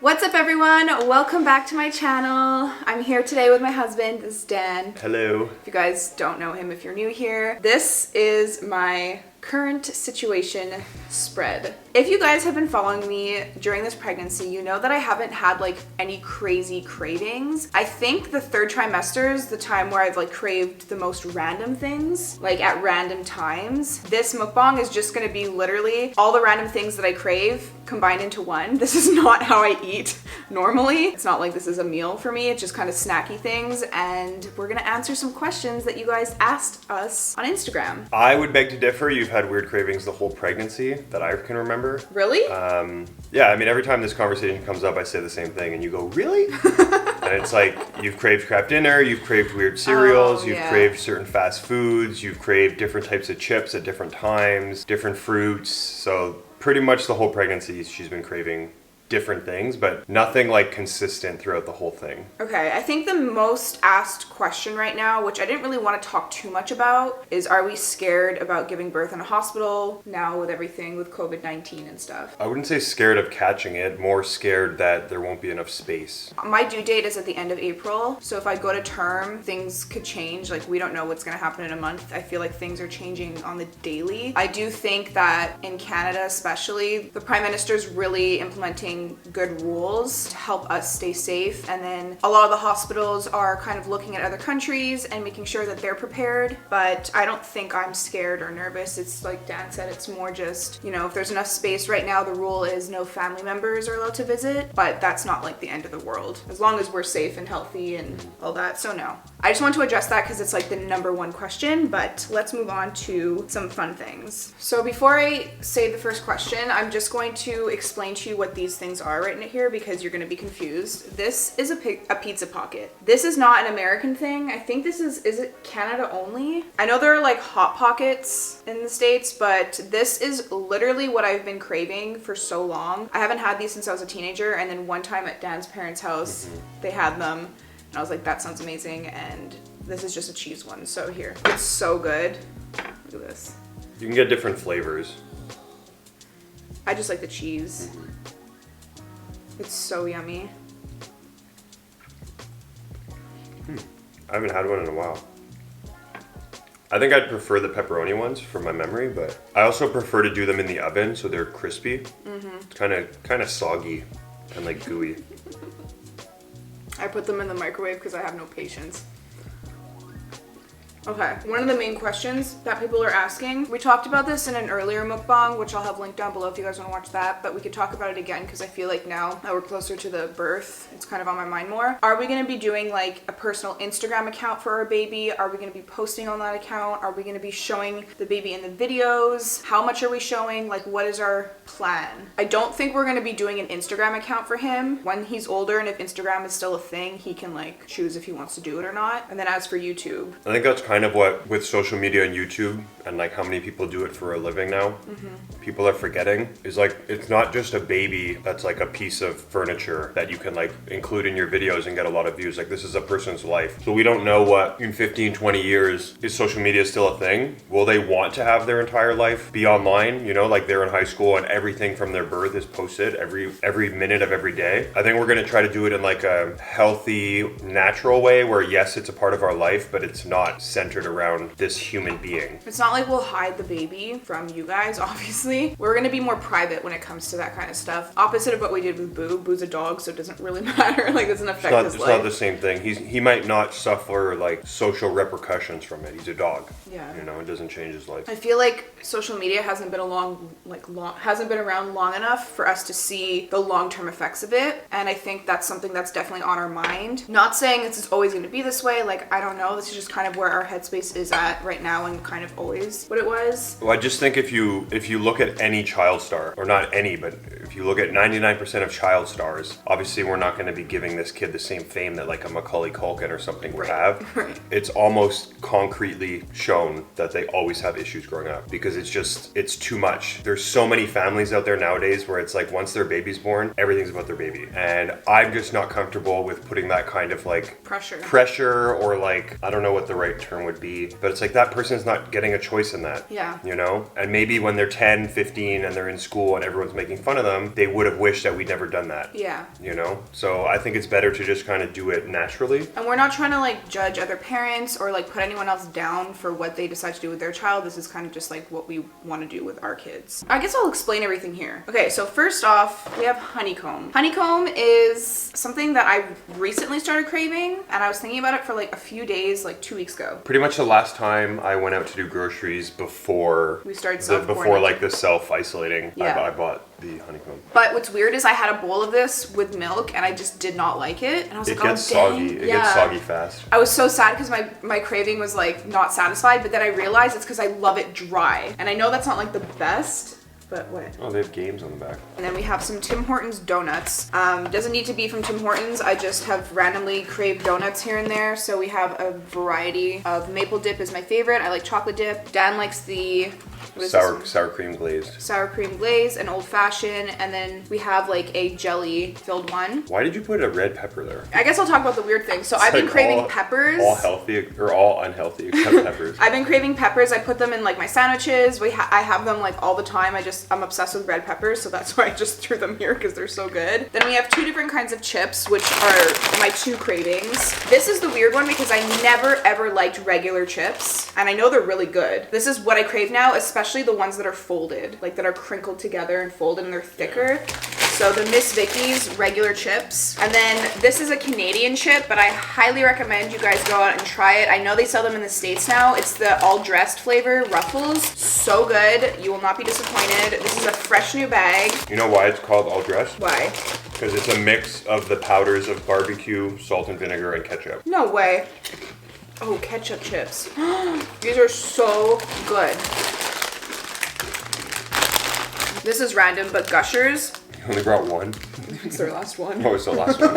What's up everyone? Welcome back to my channel. I'm here today with my husband. This is Dan. Hello. If you guys don't know him, if you're new here, this is my current situation spread. If you guys have been following me during this pregnancy, you know that I haven't had like any crazy cravings. I think the third trimester is the time where I've like craved the most random things, like at random times. This mukbang is just gonna be literally all the random things that I crave combined into one. This is not how I eat normally. It's not like this is a meal for me. It's just kind of snacky things, and we're gonna answer some questions that you guys asked us on Instagram. I would beg to differ. You've had weird cravings the whole pregnancy that I can remember. Really? Yeah, I mean, every time this conversation comes up, I say the same thing, and you go, really? And it's like, you've craved crab dinner, you've craved weird cereals, you've craved certain fast foods, you've craved different types of chips at different times, different fruits. So pretty much the whole pregnancy, she's been craving different things, but nothing like consistent throughout the whole thing. Okay, I think the most asked question right now, which I didn't really want to talk too much about, is are we scared about giving birth in a hospital now with everything with COVID-19 and stuff? I wouldn't say scared of catching it, more scared that there won't be enough space. My due date is at the end of April, so if I go to term, things could change. Like, we don't know what's going to happen in a month. I feel like things are changing on the daily. I do think that in Canada especially, the Prime Minister's really implementing good rules to help us stay safe, and then a lot of the hospitals are kind of looking at other countries and making sure that they're prepared. But I don't think I'm scared or nervous. It's like Dan said, it's more just, you know, if there's enough space. Right now the rule is no family members are allowed to visit, but that's not like the end of the world as long as we're safe and healthy and all that. So no, I just want to address that because it's like the number one question. But let's move on to some fun things. So before I say the first question, I'm just going to explain to you what these things are right in here because you're going to be confused. This is a pizza pocket. This is not an American thing. I think this is it Canada only? I know there are like Hot Pockets in the States, but this is literally what I've been craving for so long. I haven't had these since I was a teenager, and then one time at Dan's parents' house, they had them, and I was like, that sounds amazing, and this is just a cheese one. So here, it's so good. Look at this. You can get different flavors. I just like the cheese. It's so yummy. I haven't had one in a while. I think I'd prefer the pepperoni ones from my memory, but I also prefer to do them in the oven so they're crispy. It's kind of soggy and like gooey. I put them in the microwave because I have no patience. Okay, one of the main questions that people are asking, we talked about this in an earlier mukbang, which I'll have linked down below if you guys want to watch that, but we could talk about it again because I feel like now that we're closer to the birth, it's kind of on my mind more. Are we going to be doing like a personal Instagram account for our baby? Are we going to be posting on that account? Are we going to be showing the baby in the videos? How much are we showing? Like, what is our plan? I don't think we're going to be doing an Instagram account for him. When he's older and if Instagram is still a thing, he can like choose if he wants to do it or not. And then as for YouTube, I think that's kind of what with social media and YouTube and like how many people do it for a living now, people are forgetting is like it's not just a baby that's like a piece of furniture that you can like include in your videos and get a lot of views. Like, this is a person's life. So we don't know what in 15-20 years is social media still a thing. Will they want to have their entire life be online, you know, like they're in high school and everything from their birth is posted every minute of every day? I think we're going to try to do it in like a healthy, natural way where yes, it's a part of our life, but it's not centered around this human being. it's not like we'll hide the baby from you guys, obviously. We're gonna be more private when it comes to that kind of stuff. Opposite of what we did with Boo. Boo's a dog, so it doesn't really matter. Like, it doesn't affect his life. It's not the same thing. He might not suffer like social repercussions from it. He's a dog. Yeah. You know, it doesn't change his life. I feel like social media hasn't been hasn't been around long enough for us to see the long-term effects of it. And I think that's something that's definitely on our mind. Not saying this is always gonna be this way. Like, I don't know. This is just kind of where our headspace is at right now and kind of always what it was. Well, I just think if you look at any child star, or not any, but if you look at 99% of child stars, obviously we're not going to be giving this kid the same fame that like a Macaulay Culkin or something would have. Right. It's almost concretely shown that they always have issues growing up because it's too much. There's so many families out there nowadays where it's like once their baby's born, everything's about their baby. And I'm just not comfortable with putting that kind of like pressure or like, I don't know what the right term everyone would be. But it's like that person's not getting a choice in that. Yeah. You know? And maybe when they're 10, 15 and they're in school and everyone's making fun of them, they would have wished that we'd never done that. Yeah. You know? So I think it's better to just kind of do it naturally. And we're not trying to like judge other parents or like put anyone else down for what they decide to do with their child. This is kind of just like what we want to do with our kids. I guess I'll explain everything here. Okay, so first off, we have Honeycomb. Honeycomb is something that I recently started craving, and I was thinking about it for like a few days, like 2 weeks ago. Pretty much the last time I went out to do groceries before We started before like the self-isolating, Yeah. I bought the Honeycomb. But what's weird is I had a bowl of this with milk and I just did not like it. And I was It like, gets oh, dang. soggy. It gets soggy fast. I was so sad because my craving was like not satisfied, but then I realized it's because I love it dry. And I know that's not like the best, but what? Oh, they have games on the back. And then we have some Tim Hortons donuts. Doesn't need to be from Tim Hortons. I just have randomly craved donuts here and there. So we have a variety of maple dip is my favorite. I like chocolate dip. Dan likes the what is this one? Sour cream glazed. Sour cream glaze, an old fashioned, and then we have like a jelly filled one. Why did you put a red pepper there? I guess I'll talk about the weird thing. So I've been craving peppers. All healthy or all unhealthy except peppers. I've been craving peppers. I put them in like my sandwiches. I have them like all the time. I'm obsessed with red peppers, so that's why I just threw them here because they're so good. Then we have 2 different kinds of chips, which are my 2 cravings. This is the weird one because I never ever liked regular chips, and I know they're really good. This is what I crave now, especially the ones that are folded, like that are crinkled together and folded and they're thicker. So the Miss Vicky's regular chips. And then this is a Canadian chip, but I highly recommend you guys go out and try it. I know they sell them in the States now. It's the all dressed flavor, Ruffles. So good. You will not be disappointed. This is a fresh new bag. You know why it's called all dressed? Why? Because it's a mix of the powders of barbecue, salt and vinegar, and ketchup. No way. Oh, ketchup chips. These are so good. This is random, but Gushers. You only brought one? It's their last one. Oh, it's the last one.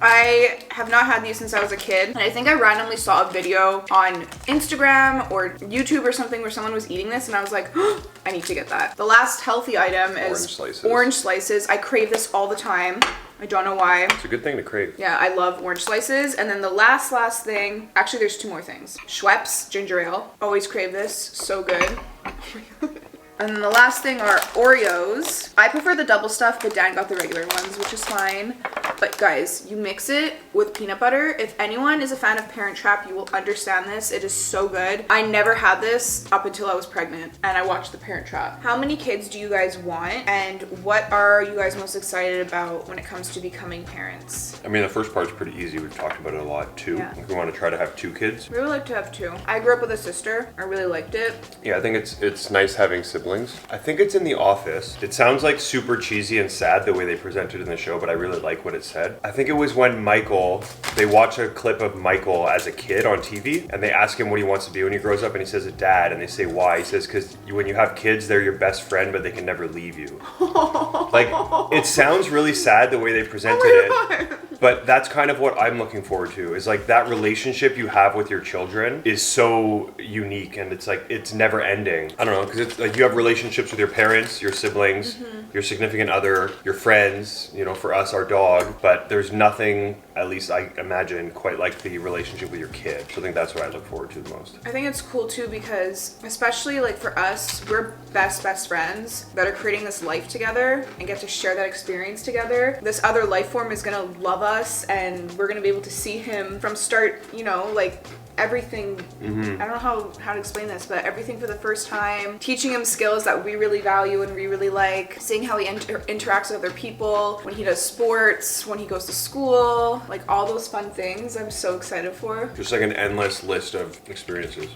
I have not had these since I was a kid. And I think I randomly saw a video on Instagram or YouTube or something where someone was eating this and I was like, oh, I need to get that. The last healthy item is orange slices. I crave this all the time. I don't know why. It's a good thing to crave. Yeah, I love orange slices. And then the last thing, actually there's 2 more things. Schweppes ginger ale. Always crave this, so good. Oh my God. And then the last thing are Oreos. I prefer the double stuff, but Dan got the regular ones, which is fine. But guys, you mix it with peanut butter. If anyone is a fan of Parent Trap, you will understand this. It is so good. I never had this up until I was pregnant and I watched the Parent Trap. How many kids do you guys want? And what are you guys most excited about when it comes to becoming parents? I mean, the first part's pretty easy. We've talked about it a lot too. Yeah. If we want to try to have 2 kids. We would like to have 2. I grew up with a sister. I really liked it. Yeah, I think it's nice having siblings. I think it's in The Office. It sounds like super cheesy and sad the way they presented it in the show, but I really like what it said. I think it was when they watch a clip of Michael as a kid on TV, and they ask him what he wants to be when he grows up, and he says a dad, and they say why. He says, because when you have kids, they're your best friend, but they can never leave you. Like, it sounds really sad the way they presented it. But that's kind of what I'm looking forward to, is like that relationship you have with your children is so unique, and it's like, it's never ending. I don't know, because it's like you have relationships with your parents, your siblings, your significant other, your friends, you know, for us, our dog, but there's nothing, at least I imagine, quite like the relationship with your kid. So I think that's what I look forward to the most. I think it's cool too because, especially like for us, we're best friends that are creating this life together and get to share that experience together. This other life form is gonna love us and we're gonna be able to see him from start, you know, like everything. I don't know how to explain this, but everything for the first time, teaching him skills that we really value and we really like, seeing how he interacts with other people, when he does sports, when he goes to school, like all those fun things I'm so excited for. Just like an endless list of experiences.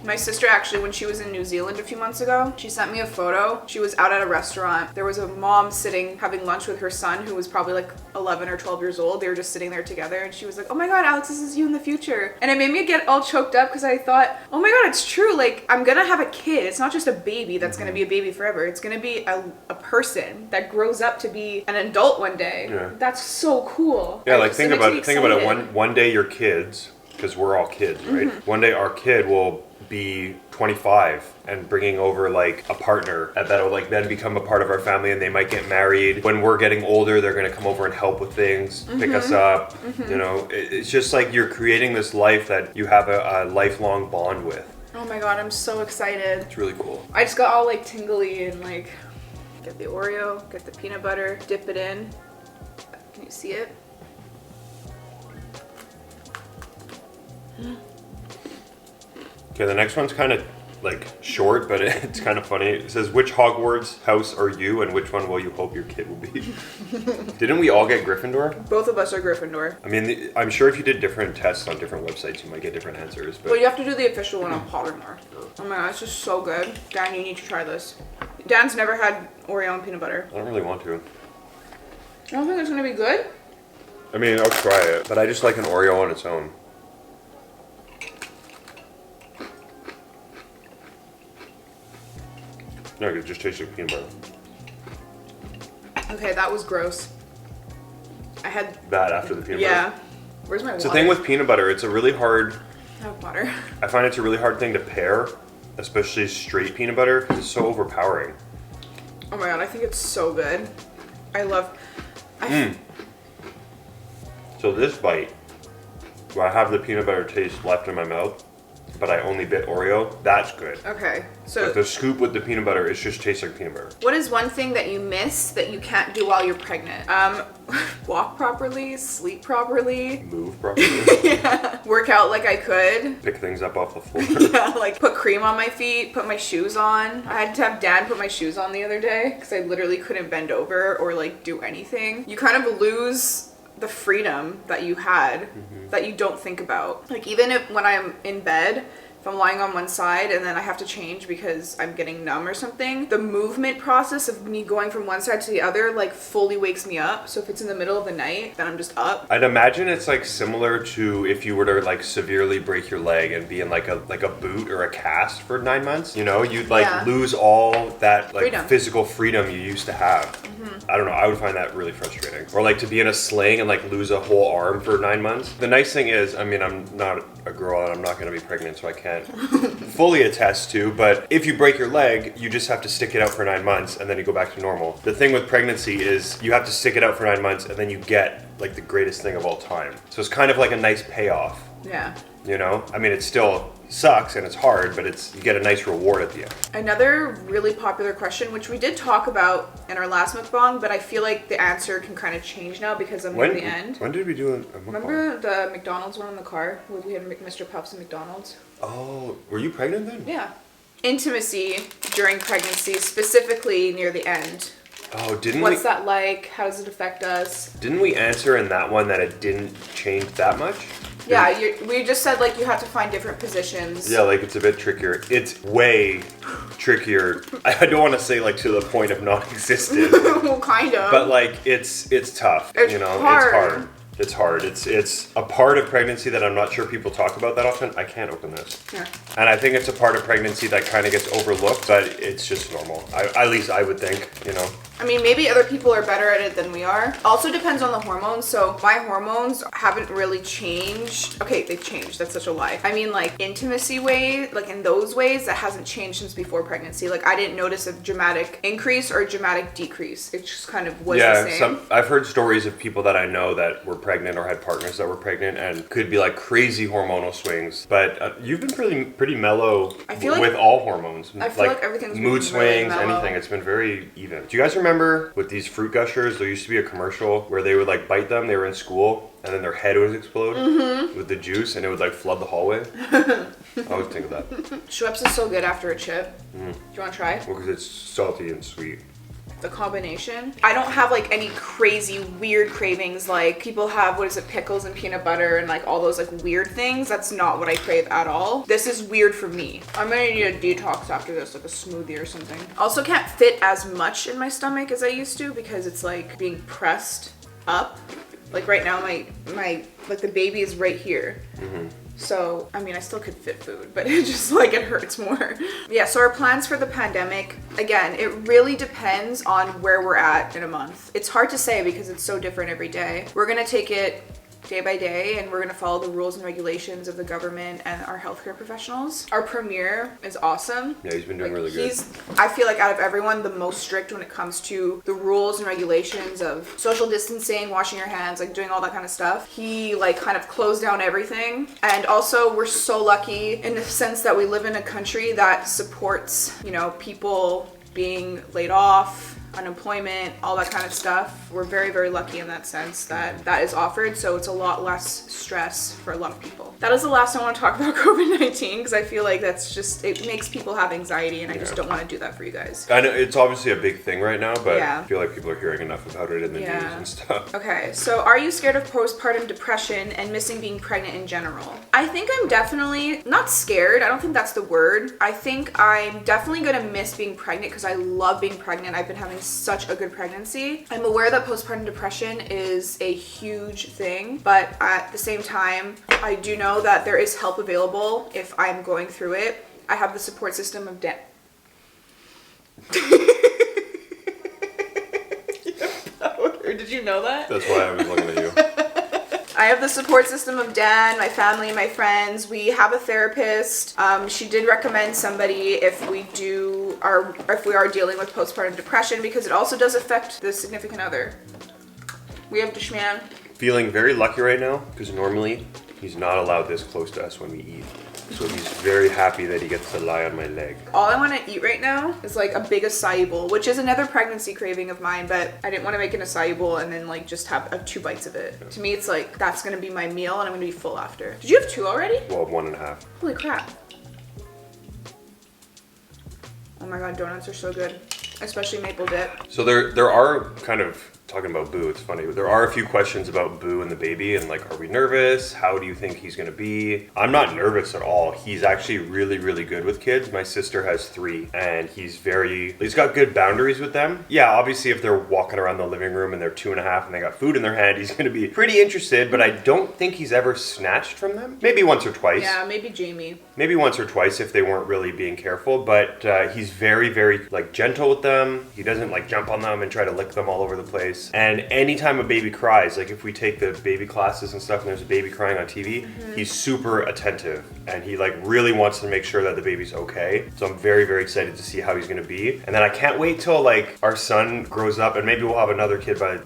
My sister actually, when she was in New Zealand a few months ago, she sent me a photo. She was out at a restaurant. There was a mom sitting having lunch with her son who was probably like 11 or 12 years old. They were just sitting there together and she was like, oh my God, Alex, this is you in the future. And it made me get all choked up because I thought, oh my God, it's true. Like, I'm gonna have a kid. It's not just a baby that's gonna be a baby forever. It's gonna be a person that grows up to be an adult one day. Yeah. That's so cool. Yeah, like think about it. One day your kids, because we're all kids, right? One day our kid will be 25 and bringing over like a partner that'll like then become a part of our family, and they might get married. When we're getting older, they're going to come over and help with things, pick us up. You know, it's just like you're creating this life that you have a lifelong bond with. Oh my god, I'm so excited. It's really cool. I just got all like tingly and like get the Oreo, get the peanut butter, dip it in. Can you see it? Okay, the next one's kind of like short, but it's kind of funny. It says, which Hogwarts house are you and which one will you hope your kid will be? Didn't we all get Gryffindor? Both of us are Gryffindor. I mean, I'm sure if you did different tests on different websites, you might get different answers. But Well, you have to do the official one on Pottermore. Oh my god, it's just so good. Dan, you need to try this. Dan's never had Oreo and peanut butter. I don't really want to. I don't think it's gonna be good. I mean, I'll try it, but I just like an Oreo on its own. No, it just tastes like peanut butter. Okay, that was gross. I had That after the peanut butter. yeah. Where's my water? It's the thing with peanut butter, it's a really hard, I have water. I find it's a really hard thing to pair, especially straight peanut butter, because it's so overpowering. Oh my god, I think it's so good. I love. So this bite, where I have the peanut butter taste left in my mouth, but I only bit Oreo, that's good. Okay, so Like the scoop with the peanut butter, it just tastes like peanut butter. what is one thing that you miss that you can't do while you're pregnant? Walk properly, sleep properly, Move properly. work out like I could. Pick things up off the floor. Yeah, like put cream on my feet, put my shoes on. I had to have Dad put my shoes on the other day because I literally couldn't bend over or like do anything. You kind of lose the freedom that you had that you don't think about. Like even if when I'm in bed, if I'm lying on one side and then I have to change because I'm getting numb or something, the movement process of me going from one side to the other like fully wakes me up. So if it's in the middle of the night, then I'm just up. I'd imagine it's like similar to if you were to like severely break your leg and be in like a boot or a cast for 9 months. You know, you'd like Yeah. lose all that like Freedom. physical freedom you used to have. I don't know, I would find that really frustrating. Or like to be in a sling and like lose a whole arm for 9 months. The nice thing is, I mean, I'm not a girl and I'm not gonna be pregnant, so I can't fully attest to, but if you break your leg, you just have to stick it out for 9 months and then you go back to normal. The thing with pregnancy is you have to stick it out for 9 months and then you get like the greatest thing of all time. So it's kind of like a nice payoff, Yeah. you know? I mean, it still sucks and it's hard, but you get a nice reward at the end. Another really popular question, which we did talk about in our last mukbang, but I feel like the answer can kind of change now because I'm near the end. When did we do a mukbang? Remember the McDonald's one in the car where we had Mr. Puffs and McDonald's? Oh, were you pregnant then? Yeah. Intimacy during pregnancy, specifically near the end. Oh, didn't What's that like? How does it affect us? Didn't we answer in that one that it didn't change that much? Yeah, we just said like you have to find different positions. Yeah, like it's a bit trickier. It's way trickier. I don't want to say like to the point of non-existent, Well, kind of. but like it's tough. It's you know, hard. it's hard. It's hard. It's a part of pregnancy that I'm not sure people talk about that often. I can't open this. Yeah. And I think it's a part of pregnancy that kind of gets overlooked, but it's just normal. At least I would think, you know. I mean, maybe other people are better at it than we are. Also depends on the hormones. So my hormones haven't really changed. Okay, they've changed. That's such a lie. I mean, like intimacy way, like in those ways, that hasn't changed since before pregnancy. Like I didn't notice a dramatic increase or a dramatic decrease. It just kind of was the same. I've heard stories of people that I know that were pregnant or had partners that were pregnant and could be like crazy hormonal swings. But you've been pretty mellow I feel like- with all hormones. I feel like everything's been mood really swings, mellow. anything. It's been very even. Do you guys remember with these fruit gushers? There used to be a commercial where they would like bite them. They were in school and then their head would explode with the juice and it would like flood the hallway. I always think of that. Schweppes is so good after a chip. Do you want to try? Well, because it's salty and sweet. The combination. I don't have like any crazy weird cravings like people have, what is it, pickles and peanut butter and like all those like weird things. That's not what I crave at all. This is weird for me. I'm gonna need a detox after this, like a smoothie or something. Also can't fit as much in my stomach as I used to because it's like being pressed up. Like right now my like the baby is right here. So, I mean, I still could fit food, but it just like it hurts more. Yeah, so our plans for the pandemic, again, it really depends on where we're at in a month. It's hard to say because it's so different every day. We're gonna take it day by day, and we're going to follow the rules and regulations of the government and our healthcare professionals. Our premier is awesome. Yeah, he's been doing really good. He's, I feel like out of everyone, the most strict when it comes to the rules and regulations of social distancing, washing your hands, like doing all that kind of stuff. He like kind of closed down everything. And also we're so lucky in the sense that we live in a country that supports, you know, people being laid off, unemployment, all that kind of stuff. We're very, very lucky in that sense that that is offered, so it's a lot less stress for a lot of people. That is the last I want to talk about COVID-19 because I feel like that's just, it makes people have anxiety, and I just don't want to do that for you guys. I know it's obviously a big thing right now, but Yeah. I feel like people are hearing enough about it in the news and stuff. Okay, so are you scared of postpartum depression and missing being pregnant in general? I think I'm definitely not scared. I don't think that's the word. I think I'm definitely gonna miss being pregnant because I love being pregnant. I've been having such a good pregnancy. I'm aware that postpartum depression is a huge thing, but at the same time, I do know that there is help available if I'm going through it. I have the support system of Did you know that? That's why I was looking at you. I have the support system of Dan, my family, my friends. We have a therapist. She did recommend somebody if we are dealing with postpartum depression, because it also does affect the significant other. We have Dishman. Feeling very lucky right now because normally he's not allowed this close to us when we eat. So he's very happy that he gets to lie on my leg. All I want to eat right now is like a big acai bowl, which is another pregnancy craving of mine, but I didn't want to make an acai bowl and then like just have 2 bites of it. To me, it's like, that's going to be my meal and I'm going to be full after. Did you have 2 already? Well, 1.5. Holy crap. Oh my god, donuts are so good. Especially maple dip. So there are kind of, talking about Boo, it's funny, there are a few questions about Boo and the baby and like, are we nervous? How do you think he's gonna be? I'm not nervous at all. He's actually really, really good with kids. My sister has 3 and he's got good boundaries with them. Yeah, obviously if they're walking around the living room and they're 2.5 and they got food in their hand, he's gonna be pretty interested, but I don't think he's ever snatched from them. Maybe once or twice. Yeah, maybe Jamie. Maybe once or twice if they weren't really being careful, but he's very, very like gentle with them. He doesn't like jump on them and try to lick them all over the place. And anytime a baby cries, like if we take the baby classes and stuff and there's a baby crying on TV, he's super attentive and he like really wants to make sure that the baby's okay. So I'm very, very excited to see how he's gonna be. And then I can't wait till like our son grows up and maybe we'll have another kid by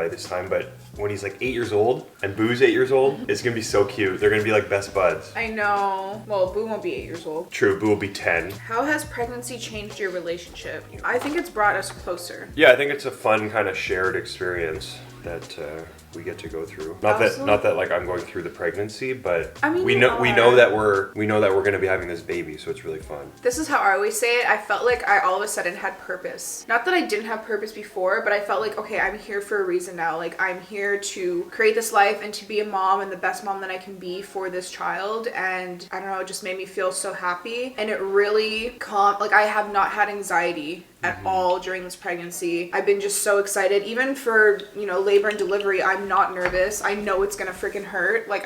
this time, but when he's like 8 years old and Boo's 8 years old, it's gonna be so cute. They're gonna be like best buds. I know. Well, Boo won't be 8 years old. True, Boo will be 10. How has pregnancy changed your relationship? I think it's brought us closer. Yeah, I think it's a fun kind of shared experience that we get to go through. Not that like I'm going through the pregnancy, but I mean, we know that we're going to be having this baby, so it's really fun. This is how I always say it. I felt like I all of a sudden had purpose. Not that I didn't have purpose before, but I felt like, okay, I'm here for a reason now. Like I'm here to create this life and to be a mom and the best mom that I can be for this child. And I don't know, it just made me feel so happy. And it really like I have not had anxiety at all during this pregnancy. I've been just so excited. Even for, you know, labor and delivery, I'm not nervous. I know it's gonna freaking hurt. Like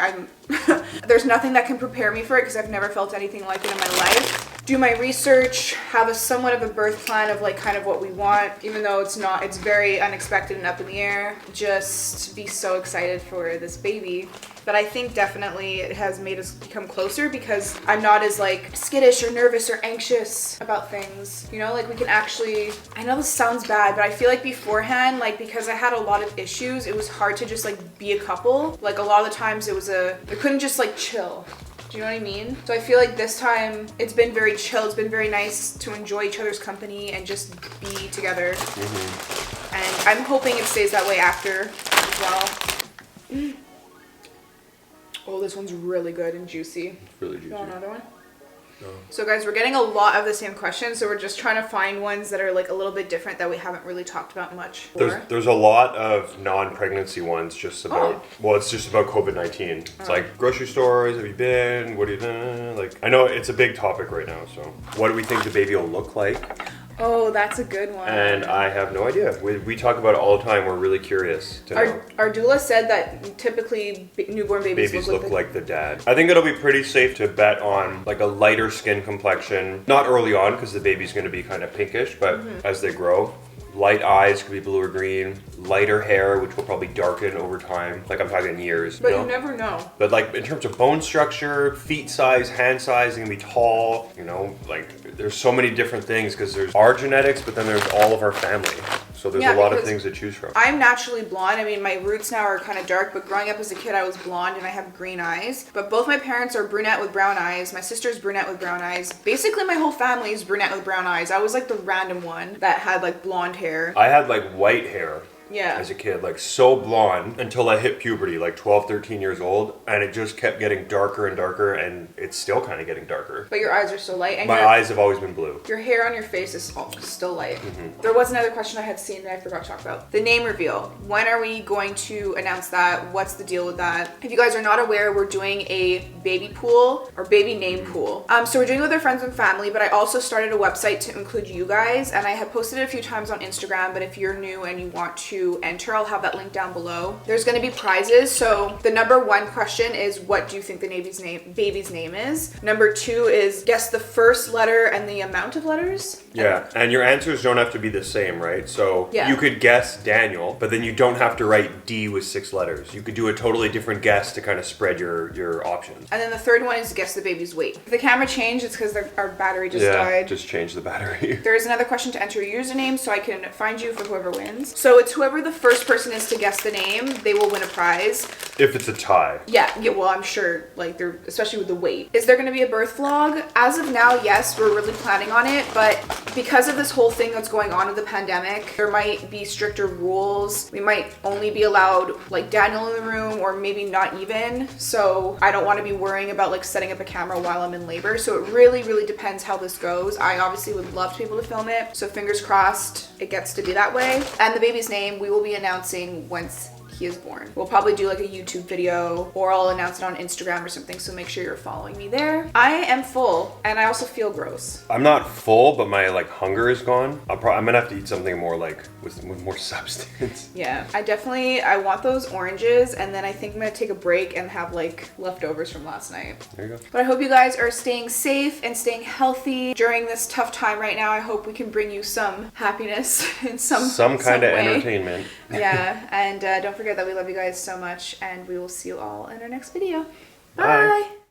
there's nothing that can prepare me for it because I've never felt anything like it in my life. Do my research, have a somewhat of a birth plan of like kind of what we want, even though it's very unexpected and up in the air. Just be so excited for this baby. But I think definitely it has made us become closer because I'm not as like skittish or nervous or anxious about things. You know, like we can actually, I know this sounds bad, but I feel like beforehand, like because I had a lot of issues, it was hard to just like be a couple. Like a lot of the times I couldn't just like chill. Do you know what I mean? So I feel like this time it's been very chill. It's been very nice to enjoy each other's company and just be together. And I'm hoping it stays that way after as well. Oh, this one's really good and juicy. It's really juicy. You want another one? No. So guys, we're getting a lot of the same questions, so we're just trying to find ones that are like a little bit different that we haven't really talked about much. There's a lot of non-pregnancy ones just about, it's just about COVID-19. It's like grocery stores, have you been, what have you done? Like, I know it's a big topic right now, so what do we think the baby will look like? Oh, that's a good one. And I have no idea. We talk about it all the time. We're really curious to know. Our doula said that typically newborn babies look like the dad. I think it'll be pretty safe to bet on like a lighter skin complexion. Not early on because the baby's going to be kind of pinkish, but as they grow, Light eyes could be blue or green. Lighter hair, which will probably darken over time. Like I'm talking years. But you know? you never know. But like in terms of bone structure, feet size, hand size, they can be tall. You know, like there's so many different things because there's our genetics, but then there's all of our family. So there's a lot of things to choose from. I'm naturally blonde. I mean, my roots now are kind of dark, but growing up as a kid, I was blonde and I have green eyes. But both my parents are brunette with brown eyes. My sister's brunette with brown eyes. Basically, my whole family is brunette with brown eyes. I was like the random one that had like blonde hair. I had like white hair. Yeah. As a kid, like so blonde until I hit puberty, like 12, 13 years old, and it just kept getting darker and darker, and it's still kind of getting darker. But your eyes are so light. And my eyes have always been blue. Your hair on your face is still light. There was another question I had seen that I forgot to talk about. The name reveal. When are we going to announce that? What's the deal with that? If you guys are not aware, we're doing a baby pool or baby name pool. So we're doing it with our friends and family, but I also started a website to include you guys, and I have posted it a few times on Instagram, but if you're new and you want to enter, I'll have that link down below. There's going to be prizes. So the number one question is, what do you think the baby's name is? Number two is, guess the first letter and the amount of letters. Yeah, and your answers don't have to be the same, right? So you could guess Daniel, but then you don't have to write D with 6 letters. You could do a totally different guess to kind of spread your options. And then the third one is guess the baby's weight. If the camera changed, it's because our battery just died. Just change the battery. There is another question to enter your username so I can find you for whoever wins. So it's whoever the first person is to guess the name, they will win a prize. If it's a tie. Yeah, well, I'm sure, like, they're, especially with the weight. Is there going to be a birth vlog? As of now, yes, we're really planning on it, but because of this whole thing that's going on with the pandemic, there might be stricter rules. We might only be allowed, like, Daniel in the room, or maybe not even. So I don't want to be worrying about, like, setting up a camera while I'm in labor. So it really, really depends how this goes. I obviously would love to be able to film it, so fingers crossed it gets to be that way. And the baby's name, we will be announcing once he is born. We'll probably do like a YouTube video, or I'll announce it on Instagram or something, so make sure you're following me there. I am full, and I also feel gross. I'm not full, but my like hunger is gone. I'm gonna have to eat something more like with more substance. Yeah, I want those oranges, and then I think I'm gonna take a break and have like leftovers from last night. There you go. But I hope you guys are staying safe and staying healthy during this tough time right now. I hope we can bring you some happiness in some kind of way. entertainment. Yeah, and don't forget that we love you guys so much, and we will see you all in our next video. Bye. Bye.